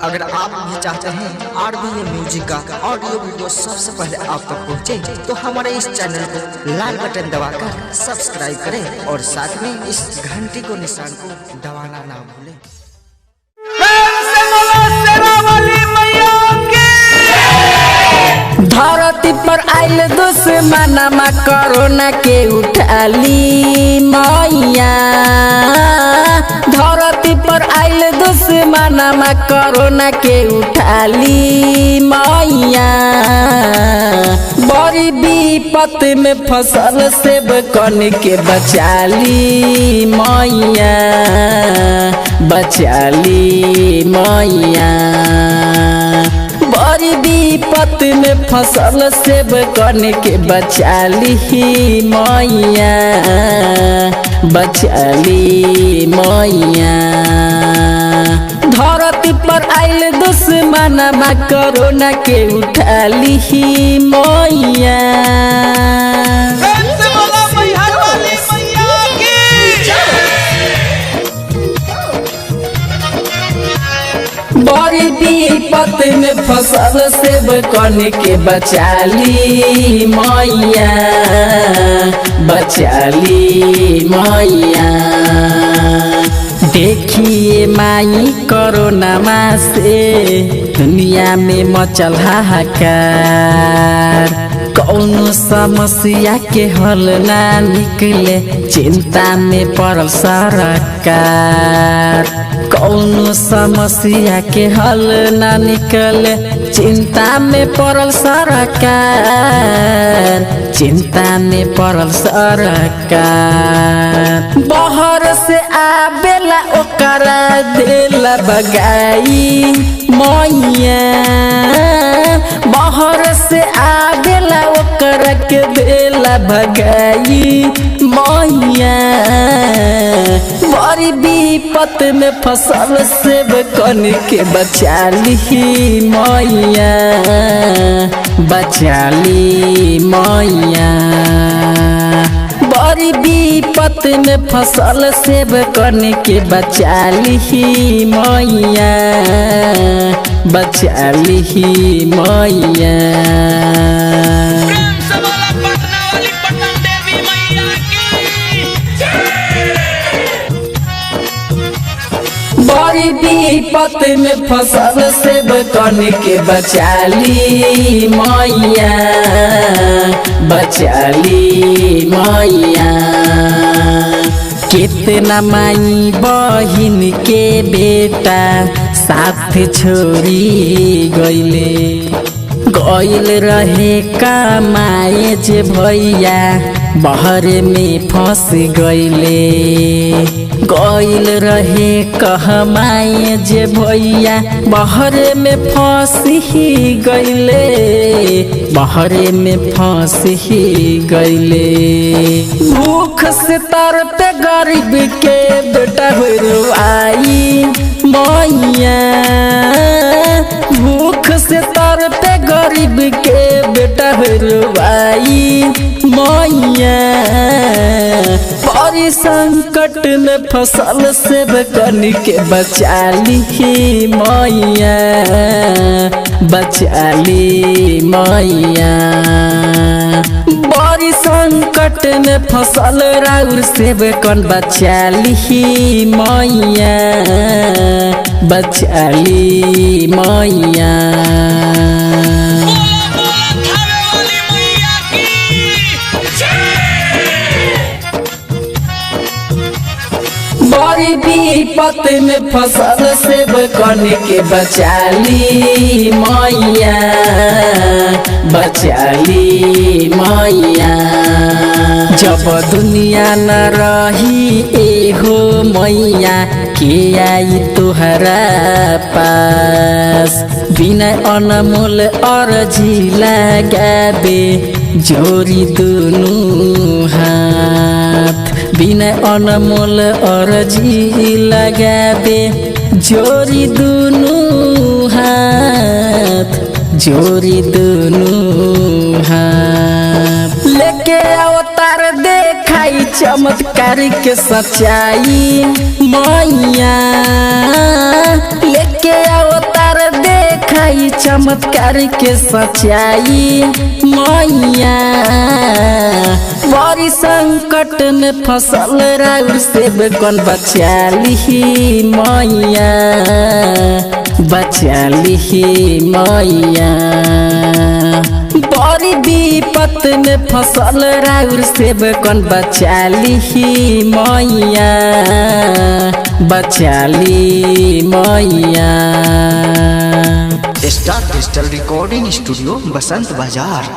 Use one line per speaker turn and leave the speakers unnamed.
अगर आप भी चाहते हैं RBA म्यूजिक का ऑडियो वीडियो सबसे पहले आप तक पहुंचे, तो हमारे इस चैनल को लाल बटन दबाकर सब्सक्राइब करें और साथ में इस घंटी को निशान को दबाना ना भूलें।
धरती पर आइल दुश्मनमा कोरोना के उठाली मैया। धरती पर आइल दुश्मनमा कोरोना के उठाली मैया। बड़ी विपत में फसल सेब कन के बचाली मैया, बचाली मैया। बड़ी विपत में फसल सेब करने के बचाली मैया, बचाली मैया। धरती पर आइल दुश्मनमा कोरोना के उठाली मैया। बड़ी विपत में फसल सेब करने के बचाली मैया, बचाली मैया। देखिए माई कोरोना से दुनिया में मचल हाहाकार। कौनो समस्या के हल ना निकले, चिंता में पड़ल सरकार। कौनो समस्या के हल ना निकले, चिंता में पड़ल सरकार, चिंता में पड़ल सरकार। बाहर से आवेला ओकरा देला बगाई मैया। बाहर से आवेला ओकरा के देला भगाई मैया। बड़ी विपत में फसल सेब कन के बचाली मैया, बचाली मैया। बड़ी विपत में फसल सेब करने के बचाली मैया, बचाली मैया। बड़ी विपत में फसल सेब करने के बचाली मैया, बचाली मैया। कितना माई बहिन के बेटा साथ छोड़ी गइले। गइल रहे कमाए जे भैया बहर में फंस गइले। गइल रहे कहमाए जे भैया बहर में फंस ही गइले, बहर में फंस ही गइले। भूख से तरपे गरीब के बेटा आई मैया। भूख से तरपे गरीब के बेटा आई मैया। बड़ी संकट में फसल सेब कन के बचाली मैया, बचाली मैया। बड़ी संकट में फसल राउर सेब कन बचाली मैया, बचाली मैया। बड़ी विपत में फसल सेब करने के बचाली मैया, बचाली मैया। जब दुनिया न रही एहो मैया के आई तुहरा पास। बिना अनमोल अर्जी लगाबे जोरी दुनू हाथ। बिना अनमोल अर्जी लगाबे जोरी दुनू हाथ, जोरी दुनू हाथ। लेके अवतार देखाई चमत्कार के सच्चाई मैया। लेके अवतार बताई चमत्कार के सच्चाई मैया। बड़ी संकट में फसल राउर सेब कौन बचा ली मैया, बचा ली मैया। बड़ी विपत में फसल राउर सेब कौन बचा ली मैया, बचा ली मैया।
स्टार डिजिटल रिकॉर्डिंग स्टूडियो बसंत बाजार।